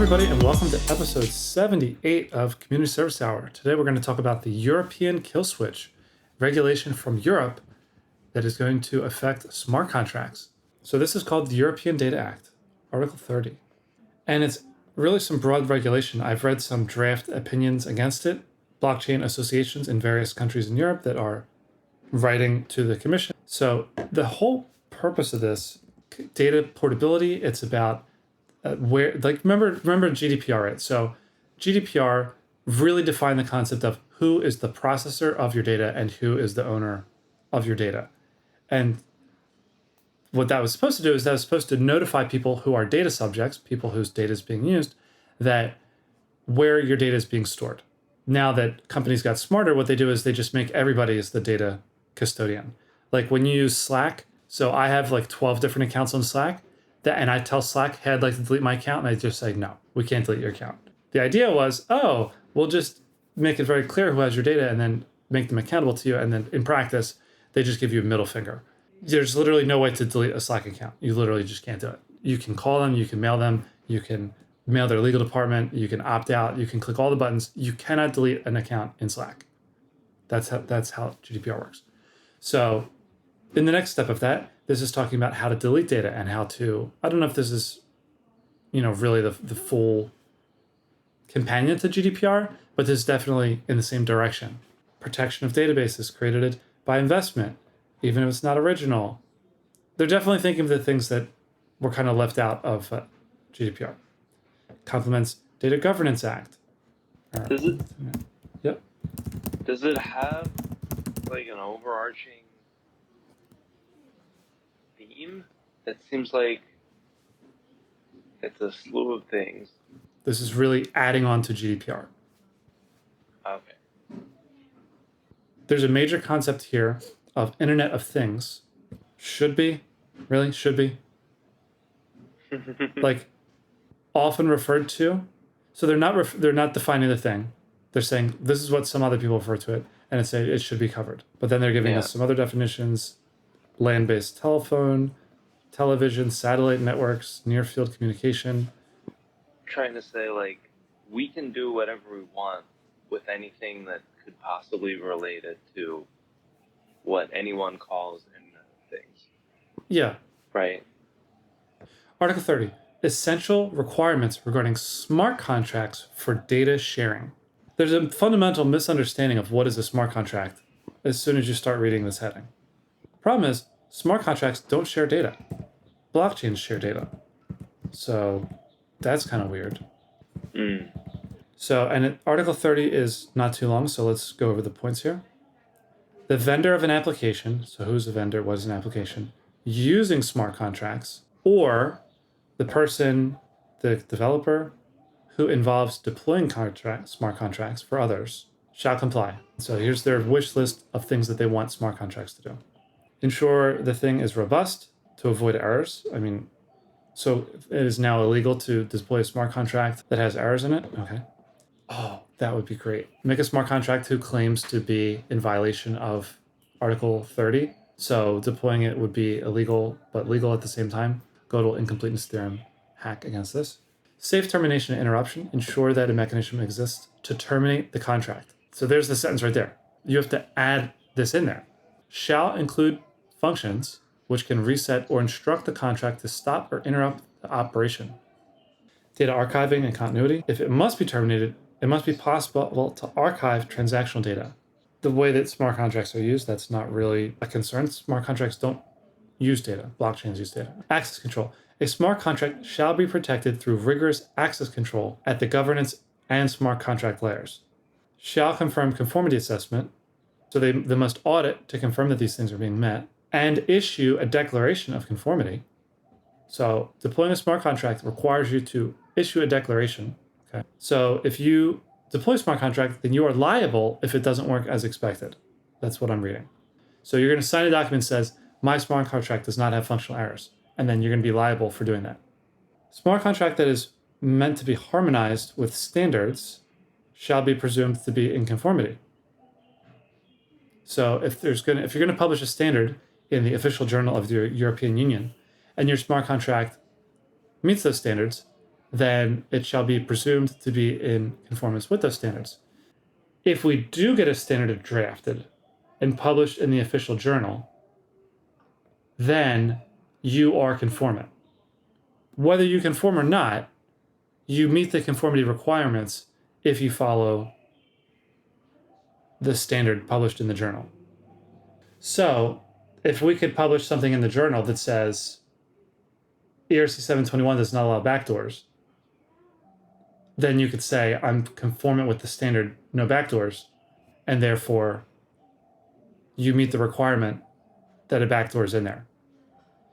everybody, and welcome to episode 78 of Community Service Hour. Today, we're going to talk about the European kill switch regulation from Europe that is going to affect smart contracts. So this is called the European Data Act, Article 30. And it's really some broad regulation. I've read some draft opinions against it, blockchain associations in various countries in Europe that are writing to the Commission. So the whole purpose of this, data portability, it's about remember GDPR, right? So GDPR really defined the concept of who is the processor of your data and who is the owner of your data. And what that was supposed to do is that was supposed to notify people who are data subjects, people whose data is being used, that where your data is being stored. Now that companies got smarter, what they do is they just make everybody as the data custodian. Like when you use Slack, so I have like 12 different accounts on Slack, and I tell Slack, hey, I'd like to delete my account, and they just say, no, we can't delete your account. The idea was, we'll just make it very clear who has your data and then make them accountable to you. And then in practice, they just give you a middle finger. There's literally no way to delete a Slack account. You literally just can't do it. You can call them, you can mail them, you can mail their legal department, you can opt out, you can click all the buttons. You cannot delete an account in Slack. That's how GDPR works. So in the next step of that, this is talking about how to delete data and how to, I don't know if this is, really the full companion to GDPR, but this is definitely in the same direction. Protection of databases created by investment, even if it's not original. They're definitely thinking of the things that were kind of left out of GDPR. Complements Data Governance Act. Does it? Yep. Does it have like an overarching theme? That seems like it's a slew of things. This is really adding on to GDPR. Okay. There's a major concept here of Internet of Things. Should be, like often referred to. So they're not defining the thing. They're saying this is what some other people refer to it, and it's saying it should be covered. But then they're giving us some other definitions: land-based telephone, television, satellite networks, near-field communication. Trying to say, like, we can do whatever we want with anything that could possibly relate it to what anyone calls Internet of Things. Yeah. Right. Article 30. Essential requirements regarding smart contracts for data sharing. There's a fundamental misunderstanding of what is a smart contract as soon as you start reading this heading. Problem is, smart contracts don't share data. Blockchains share data. So that's kind of weird. So, and Article 30 is not too long, so let's go over the points here. The vendor of an application, so who's the vendor, what is an application, using smart contracts, or the person, the developer, who involves deploying smart contracts for others, shall comply. So here's their wish list of things that they want smart contracts to do. Ensure the thing is robust to avoid errors. So it is now illegal to deploy a smart contract that has errors in it? Okay. Oh, that would be great. Make a smart contract who claims to be in violation of Article 30. So deploying it would be illegal, but legal at the same time. Gödel incompleteness theorem hack against this. Safe termination and interruption. Ensure that a mechanism exists to terminate the contract. So there's the sentence right there. You have to add this in there. Shall include functions which can reset or instruct the contract to stop or interrupt the operation. Data archiving and continuity. If it must be terminated, it must be possible to archive transactional data. The way that smart contracts are used, that's not really a concern. Smart contracts don't use data. Blockchains use data. Access control. A smart contract shall be protected through rigorous access control at the governance and smart contract layers. Shall confirm conformity assessment. So they must audit to confirm that these things are being met and issue a declaration of conformity. So deploying a smart contract requires you to issue a declaration. Okay. So if you deploy a smart contract, then you are liable if it doesn't work as expected. That's what I'm reading. So you're going to sign a document that says, my smart contract does not have functional errors. And then you're going to be liable for doing that. Smart contract that is meant to be harmonized with standards shall be presumed to be in conformity. So if you're going to publish a standard in the official journal of the European Union, and your smart contract meets those standards, then it shall be presumed to be in conformance with those standards. If we do get a standard drafted and published in the official journal, then you are conformant. Whether you conform or not, you meet the conformity requirements if you follow the standard published in the journal. So, if we could publish something in the journal that says ERC 721 does not allow backdoors, then you could say I'm conformant with the standard no backdoors, and therefore you meet the requirement that a backdoor is in there.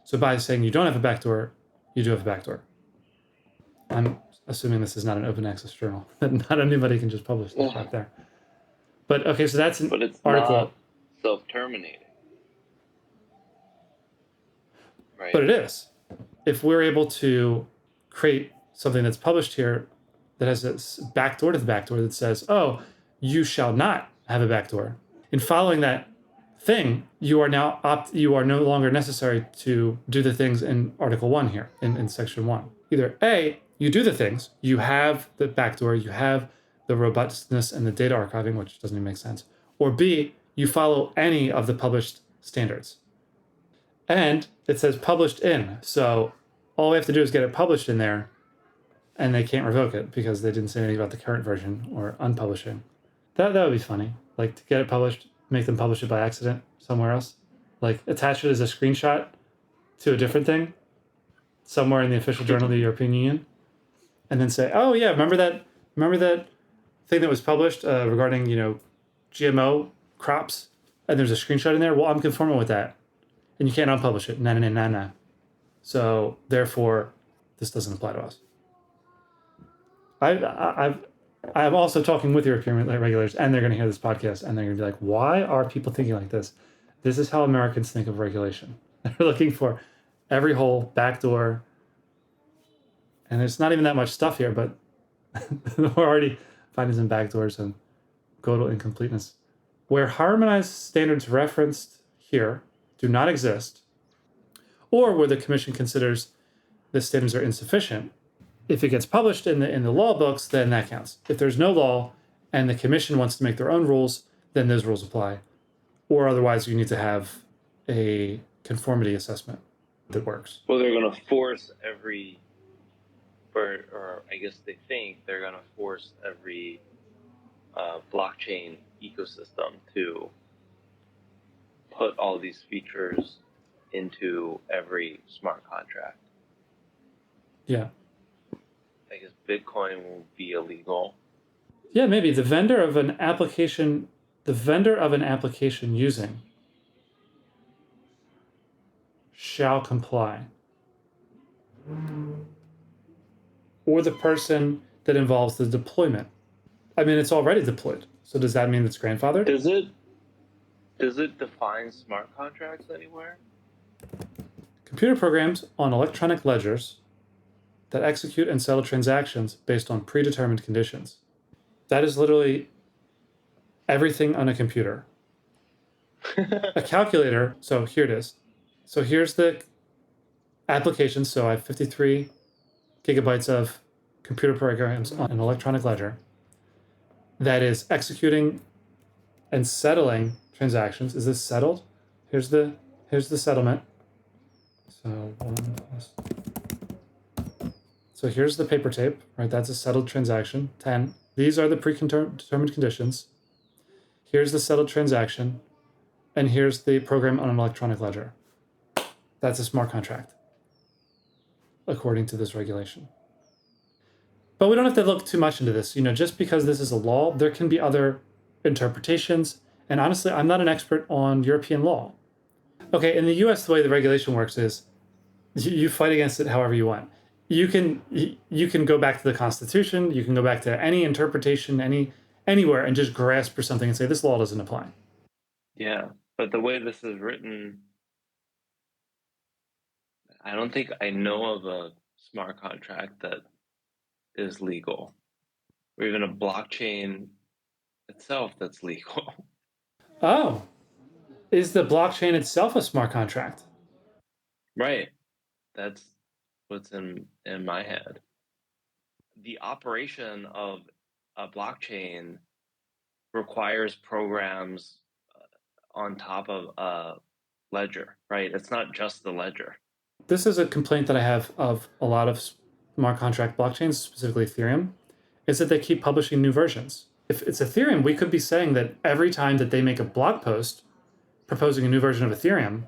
So by saying you don't have a backdoor, you do have a backdoor. I'm assuming this is not an open access journal, that not anybody can just publish this stuff there. But okay, so that's an But it's article. not self-terminating. Right. But it is. If we're able to create something that's published here that has a backdoor to the backdoor that says, oh, you shall not have a backdoor. In following that thing, you are no longer necessary to do the things in Article 1 here, in Section 1. Either A, you do the things, you have the backdoor, you have the robustness and the data archiving, which doesn't even make sense. Or B, you follow any of the published standards. And it says published in. So all we have to do is get it published in there, and they can't revoke it because they didn't say anything about the current version or unpublishing. That would be funny. Like to get it published, make them publish it by accident somewhere else. Like attach it as a screenshot to a different thing somewhere in the official journal of the European Union, and then say, oh yeah, remember that thing that was published regarding GMO crops, and there's a screenshot in there. Well, I'm conforming with that, and you can't unpublish it. Nah. So therefore, this doesn't apply to us. I'm also talking with European regulators, and they're going to hear this podcast, and they're going to be like, why are people thinking like this? This is how Americans think of regulation. They're looking for every hole, backdoor, and there's not even that much stuff here, but we're already finding some backdoors and total incompleteness. Where harmonized standards referenced here do not exist, or where the Commission considers the standards are insufficient, if it gets published in the law books, then that counts. If there's no law and the Commission wants to make their own rules, then those rules apply. Or otherwise, you need to have a conformity assessment that works. Well, they're going to force or I guess they think they're going to force every blockchain ecosystem to put all these features into every smart contract. Yeah. I guess Bitcoin will be illegal. Yeah, maybe the vendor of an application using shall comply. Or the person that involves the deployment. I mean, it's already deployed. So does that mean it's grandfathered? Does it define smart contracts anywhere? Computer programs on electronic ledgers that execute and settle transactions based on predetermined conditions. That is literally everything on a computer. A calculator, so here it is. So here's the application. So I have 53 gigabytes of computer programs on an electronic ledger that is executing and settling transactions. Is this settled? Here's the settlement. So here's the paper tape, right? That's a settled transaction. 10. These are the predetermined conditions. Here's the settled transaction. And here's the program on an electronic ledger. That's a smart contract, according to this regulation. But we don't have to look too much into this. Just because this is a law, there can be other interpretations. And honestly, I'm not an expert on European law. Okay, in the US, the way the regulation works is you fight against it however you want. You can go back to the Constitution, you can go back to any interpretation, anywhere, and just grasp for something and say this law doesn't apply. Yeah, but the way this is written, I don't think I know of a smart contract that is legal, or even a blockchain itself that's legal. Oh, is the blockchain itself a smart contract? Right. That's what's in my head. the operation of a blockchain requires programs on top of a ledger, right? It's not just the ledger. This is a complaint that I have of a lot of smart contract blockchains, specifically Ethereum, is that they keep publishing new versions. If it's Ethereum, we could be saying that every time that they make a blog post proposing a new version of Ethereum,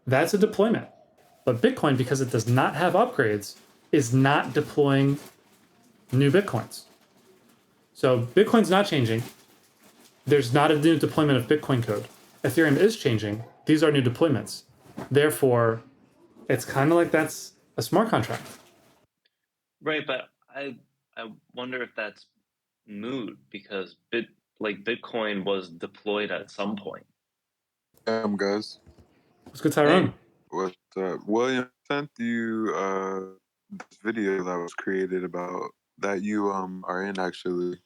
that's a deployment. But Bitcoin, because it does not have upgrades, is not deploying new Bitcoins. So Bitcoin's not changing. There's not a new deployment of Bitcoin code. Ethereum is changing. These are new deployments. Therefore, it's kind of like that's a smart contract. Right, but I wonder if that's moot because Bitcoin was deployed at some point. Guys. What's good, Tyrone? Hey. What William sent you this video that was created about that you are in actually.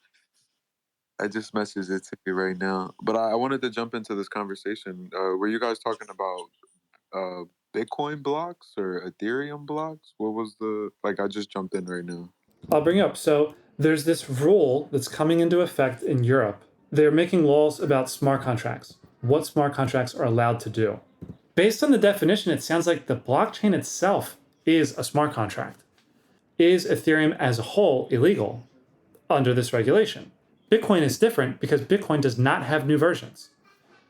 I just messaged it to you right now. But I wanted to jump into this conversation. Were you guys talking about Bitcoin blocks or Ethereum blocks? What was the I just jumped in right now. I'll bring up. So there's this rule that's coming into effect in Europe. They're making laws about smart contracts, what smart contracts are allowed to do. Based on the definition, it sounds like the blockchain itself is a smart contract. Is Ethereum as a whole illegal under this regulation? Bitcoin is different because Bitcoin does not have new versions.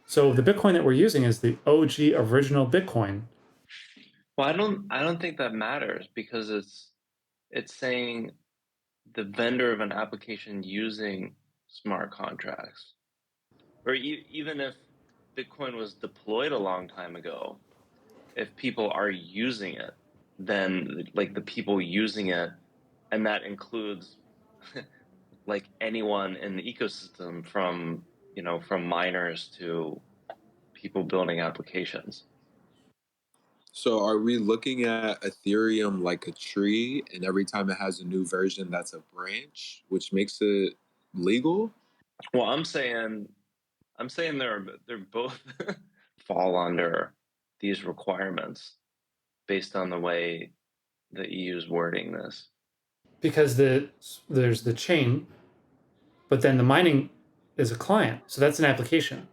So the Bitcoin that we're using is the OG original Bitcoin. Well, I don't think that matters because it's saying the vendor of an application using smart contracts. Or even if Bitcoin was deployed a long time ago, if people are using it, then the people using it, and that includes anyone in the ecosystem from miners to people building applications. So are we looking at Ethereum like a tree, and every time it has a new version, that's a branch, which makes it legal? Well, I'm saying they're both fall under these requirements based on the way the EU is wording this. Because there's the chain, but then the mining is a client. So that's an application.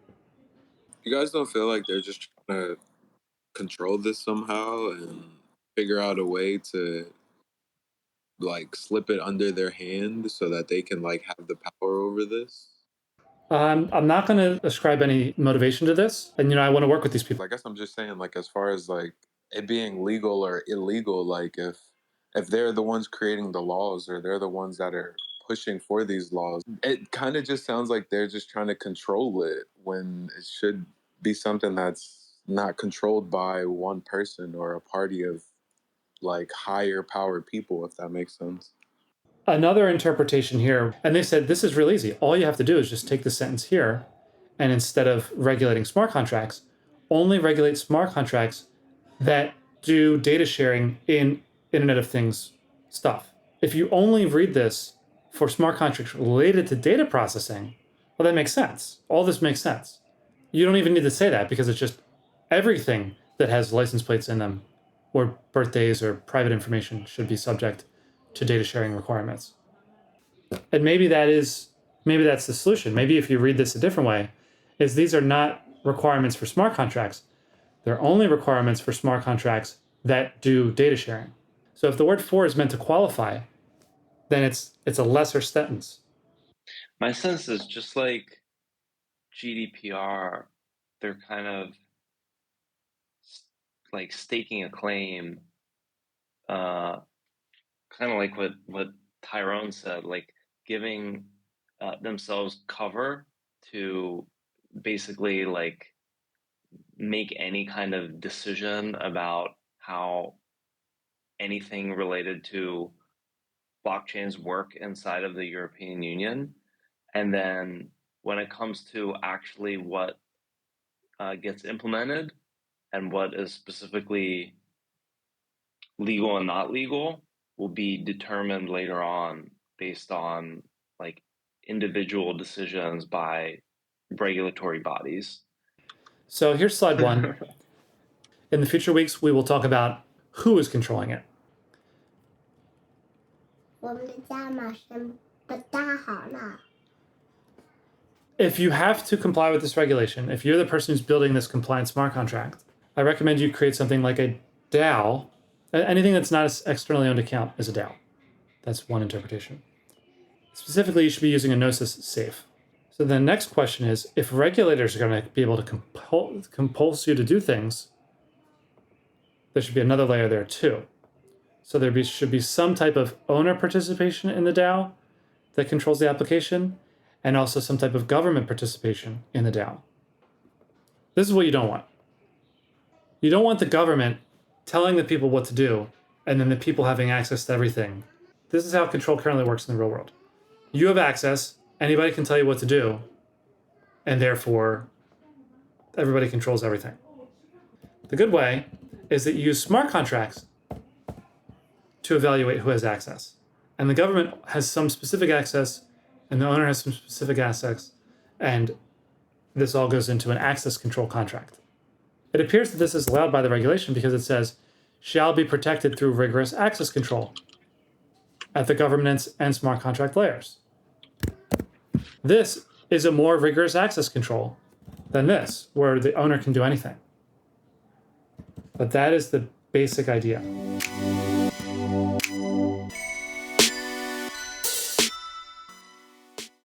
You guys don't feel like they're just trying to control this somehow and figure out a way to slip it under their hand so that they can have the power over this? I'm not going to ascribe any motivation to this. And, I want to work with these people. I guess I'm just saying, as far as it being legal or illegal, if they're the ones creating the laws or they're the ones that are pushing for these laws, it kind of just sounds like they're just trying to control it when it should be something that's not controlled by one person or a party of higher power people, if that makes sense. Another interpretation here, and they said this is real easy. All you have to do is just take the sentence here, and instead of regulating smart contracts, only regulate smart contracts that do data sharing in Internet of Things stuff. If you only read this for smart contracts related to data processing, well, that makes sense. All this makes sense. You don't even need to say that because it's just everything that has license plates in them or birthdays or private information should be subject to data sharing requirements. And maybe that's the solution. Maybe if you read this a different way, is these are not requirements for smart contracts. They're only requirements for smart contracts that do data sharing. So if the word for is meant to qualify, then it's a lesser sentence. My sense is just like GDPR, they're kind of staking a claim, kind of like what Tyrone said, giving themselves cover to basically make any kind of decision about how anything related to blockchains work inside of the European Union. And then when it comes to actually what gets implemented and what is specifically legal and not legal will be determined later on based on individual decisions by regulatory bodies. So here's slide 1. In the future weeks, we will talk about who is controlling it. 我们的家马上不大好了。 If you have to comply with this regulation, if you're the person who's building this compliant smart contract, I recommend you create something like a DAO. Anything that's not an externally owned account is a DAO. That's one interpretation. Specifically, you should be using a Gnosis safe. So the next question is, if regulators are going to be able to compulse you to do things, there should be another layer there too. So should be some type of owner participation in the DAO that controls the application, and also some type of government participation in the DAO. This is what you don't want. You don't want the government telling the people what to do, and then the people having access to everything. This is how control currently works in the real world. You have access, anybody can tell you what to do, and therefore everybody controls everything. The good way is that you use smart contracts to evaluate who has access. And the government has some specific access, and the owner has some specific access, and this all goes into an access control contract. It appears that this is allowed by the regulation because it says, shall be protected through rigorous access control at the governance and smart contract layers. This is a more rigorous access control than this, where the owner can do anything. But that is the basic idea.